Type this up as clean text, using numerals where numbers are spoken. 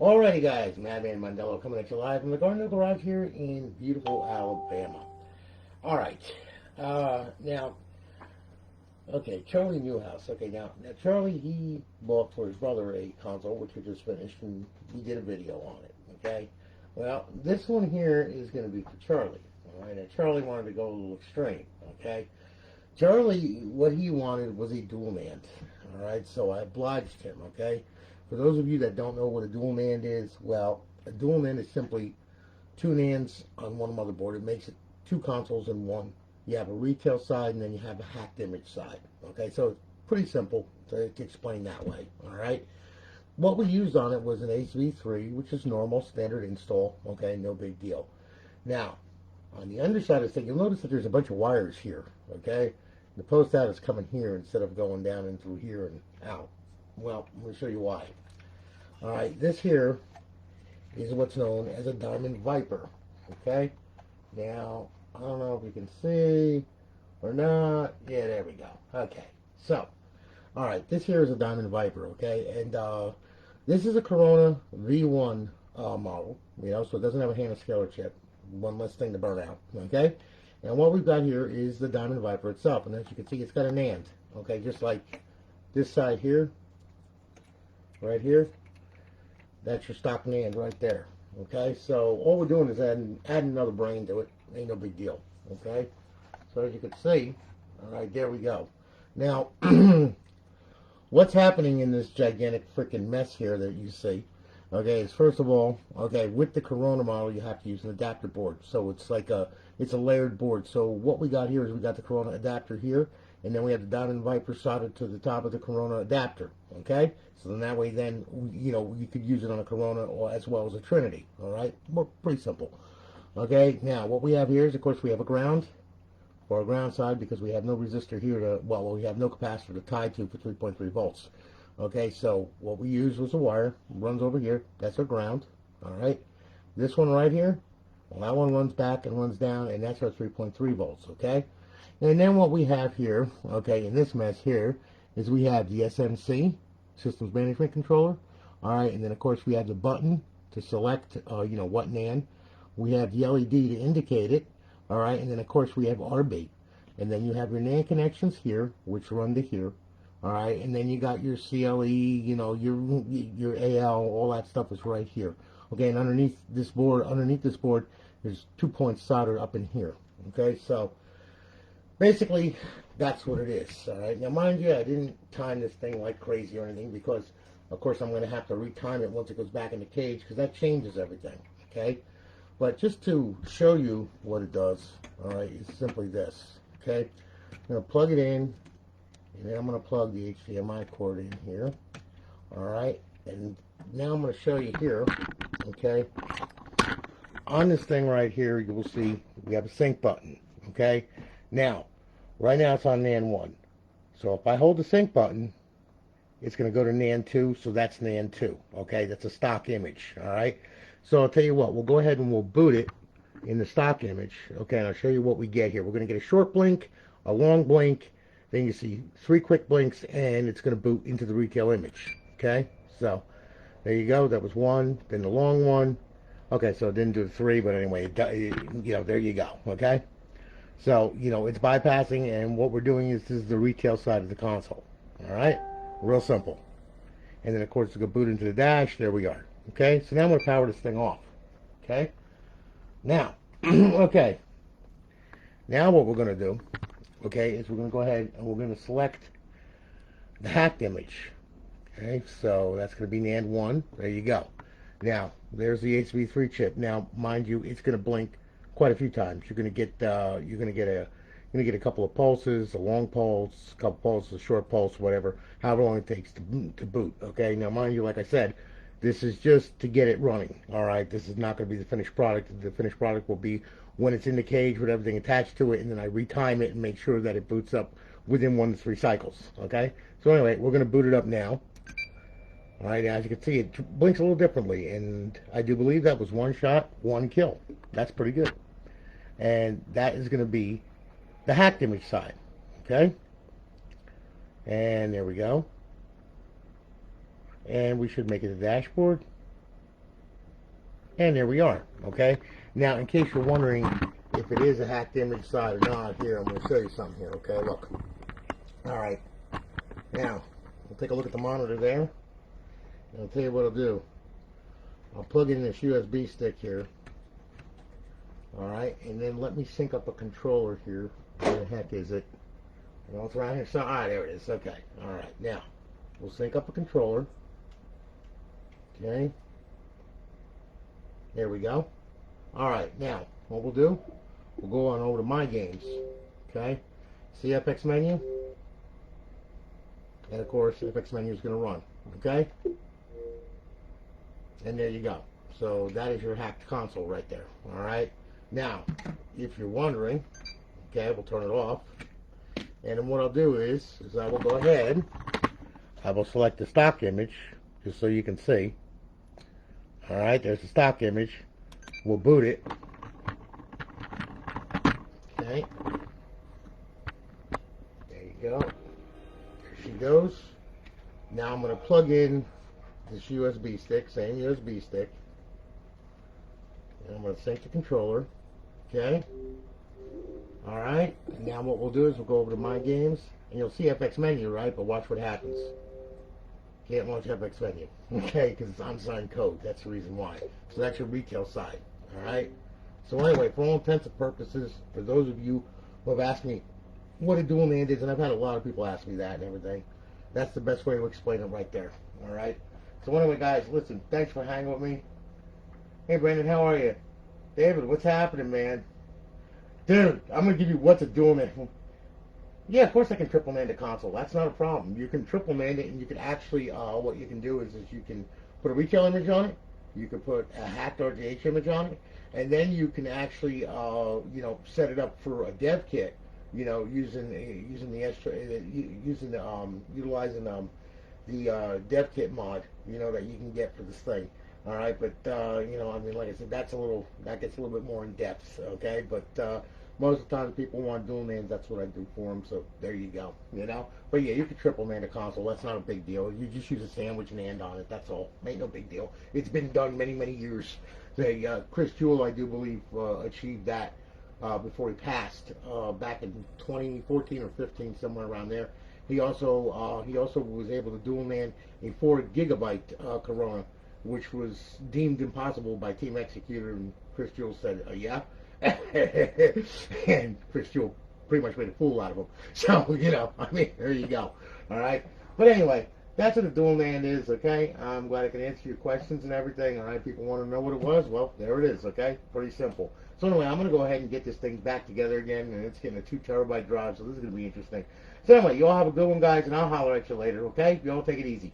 Alrighty, guys, Madman Mondello coming at you live from the Garden Garage here in beautiful Alabama. Alright, now, okay, Charlie Neuhaus. Okay, now Charlie, he bought for his brother a console, which we just finished, and we did a video on it, okay? Well, this one here is going to be for Charlie, alright? And Charlie wanted to go a little extreme, okay? Charlie, what he wanted was a dual nand, alright? So I obliged him, okay? For those of you that don't know what a dual NAND is, well, a dual NAND is simply two NANDs on one motherboard. It makes it two consoles in one. You have a retail side and then you have a hacked image side. Okay, so it's pretty simple to explain that way. All right. What we used on it was an HV3, which is normal, standard install. Okay, no big deal. Now, on the underside of the thing, you'll notice that there's a bunch of wires here. Okay, the post out is coming here instead of going down and through here and out. Well, I'm going to show you why. Alright, this here is what's known as a Diamond Viper. Okay? Now, I don't know if you can see or not. Yeah, there we go. Okay. So, alright, this here is a Diamond Viper, okay? And this is a Corona V1 model, you know, so it doesn't have a hand scaler chip. One less thing to burn out, okay? And what we've got here is the Diamond Viper itself. And as you can see, it's got a NAND, okay? Just like this side here, right here. That's your stock NAND right there. Okay, so all we're doing is adding another brain to it. Ain't no big deal. Okay, so as you can see, all right, there we go. Now, what's happening in this gigantic freaking mess here that you see? Okay, is first of all, okay, with the Corona model, you have to use an adapter board. So it's like it's a layered board. So what we got here is we got the Corona adapter here, and then we have the Diamond Viper soldered to the top of the Corona adapter. Okay, so then that way, then you know you could use it on a Corona or as well as a Trinity. All right, well, pretty simple. Okay, now what we have here is, of course, we have a ground for our ground side because we have no resistor here to, well, we have no capacitor to tie to for 3.3 volts. Okay, so what we used was a wire, runs over here, that's our ground, all right? This one right here, well, that one runs back and runs down, and that's our 3.3 volts, okay? And then what we have here, okay, in this mess here, is we have the SMC, Systems Management Controller, all right, and then of course we have the button to select, you know, what NAND. We have the LED to indicate it, all right, and then of course we have RB. And then you have your NAND connections here, which run to here, all right, and then you got your CLE, you know, your AL, all that stuff is right here. Okay, and underneath this board, there's 2 points soldered up in here. Okay, so basically that's what it is. All right, now mind you, I didn't time this thing like crazy or anything because, of course, I'm going to have to retime it once it goes back in the cage because that changes everything. Okay, but just to show you what it does, all right, it's simply this. Okay, I'm going to plug it in. And then I'm going to plug the HDMI cord in here. Alright. And now I'm going to show you here. Okay. On this thing right here, you will see we have a sync button. Okay. Now, right now it's on NAND 1. So if I hold the sync button, it's going to go to NAND 2. So that's NAND 2. Okay. That's a stock image. Alright. So I'll tell you what. We'll go ahead and we'll boot it in the stock image. Okay. And I'll show you what we get here. We're going to get a short blink, a long blink. Then you see 3 quick blinks, and it's going to boot into the retail image. Okay, so there you go. That was 1. Then the long one. Okay, so it didn't do the 3, but anyway, you know, there you go. Okay, so you know it's bypassing, and what we're doing is this is the retail side of the console. All right, real simple. And then of course to go boot into the dash. There we are. Okay, so now I'm going to power this thing off. Okay, now, okay, now what we're going to do. Okay, is we're going to go ahead and we're going to select the hacked image. Okay, so that's going to be NAND 1. There you go. Now, there's the HV3 chip. Now, mind you, it's going to blink quite a few times. You're going to get a couple of pulses, a long pulse, a couple pulses, a short pulse, whatever, however long it takes to boot. Okay, now mind you, like I said, this is just to get it running. All right, this is not going to be the finished product. The finished product will be when it's in the cage with everything attached to it, and then I retime it and make sure that it boots up within 1 to 3 cycles. Okay, so anyway, we're going to boot it up now. All right, as you can see, it blinks a little differently, and I do believe that was 1 shot, 1 kill. That's pretty good. And that is going to be the hacked image side. Okay, and there we go. And we should make it a dashboard. And there we are, okay? Now, in case you're wondering if it is a hacked image side or not, here, I'm going to show you something here, okay? Look. All right. Now, we'll take a look at the monitor there. And I'll tell you what I'll do. I'll plug in this USB stick here. All right, and then let me sync up a controller here. Where the heck is it? Well, it's around here. So, there it is. Okay. All right. Now, we'll sync up a controller. Okay. There we go. All right. Now, what we'll do, we'll go on over to My Games. Okay. See FX menu? And, of course, FX menu is going to run. Okay. And there you go. So, that is your hacked console right there. All right. Now, if you're wondering, okay, we'll turn it off. And then what I'll do is I will go ahead, I will select the stock image, just so you can see. All right, there's the stock image. We'll boot it. Okay. There you go. There she goes. Now I'm going to plug in this USB stick, same USB stick. And I'm going to sync the controller. Okay. All right. Now what we'll do is we'll go over to My Games, and you'll see FX menu, right? But watch what happens. Can't launch FX menu, okay? Because it's unsigned code. That's the reason why. So that's your retail side. All right. So anyway, for all intents and purposes, for those of you who have asked me what a dual NAND is, and I've had a lot of people ask me that and everything, that's the best way to explain it right there. All right. So anyway, guys, listen. Thanks for hanging with me. Hey, Brandon, how are you? David, what's happening, man? Dude, I'm going to give you what's a dual NAND. Yeah, of course I can triple NAND a console. That's not a problem. You can triple NAND it, and you can actually, what you can do is you can put a retail image on it. You can put a hacked RGH image on it. And then you can actually, set it up for a dev kit, utilizing the dev kit mod, that you can get for this thing. All right, but like I said, that gets a little bit more in depth, okay? But most of the time, people want dual NANDs. That's what I do for them. So there you go, But yeah, you can triple NAND a console. That's not a big deal. You just use a sandwich NAND on it. That's all. Ain't no big deal. It's been done many, many years. Chris Jewell, I do believe, achieved that before he passed back in 2014 or 15, somewhere around there. He also was able to dual NAND a 4 gigabyte Corona, which was deemed impossible by Team Executor, and Chris Jewell said, yeah. And Chris Jewell pretty much made a fool out of him. So, there you go. All right. But anyway, that's what a dual NAND is, okay? I'm glad I can answer your questions and everything. All right, people want to know what it was? Well, there it is, okay? Pretty simple. So anyway, I'm going to go ahead and get this thing back together again, and it's getting a 2 terabyte drive, so this is going to be interesting. So anyway, you all have a good one, guys, and I'll holler at you later, okay? You all take it easy.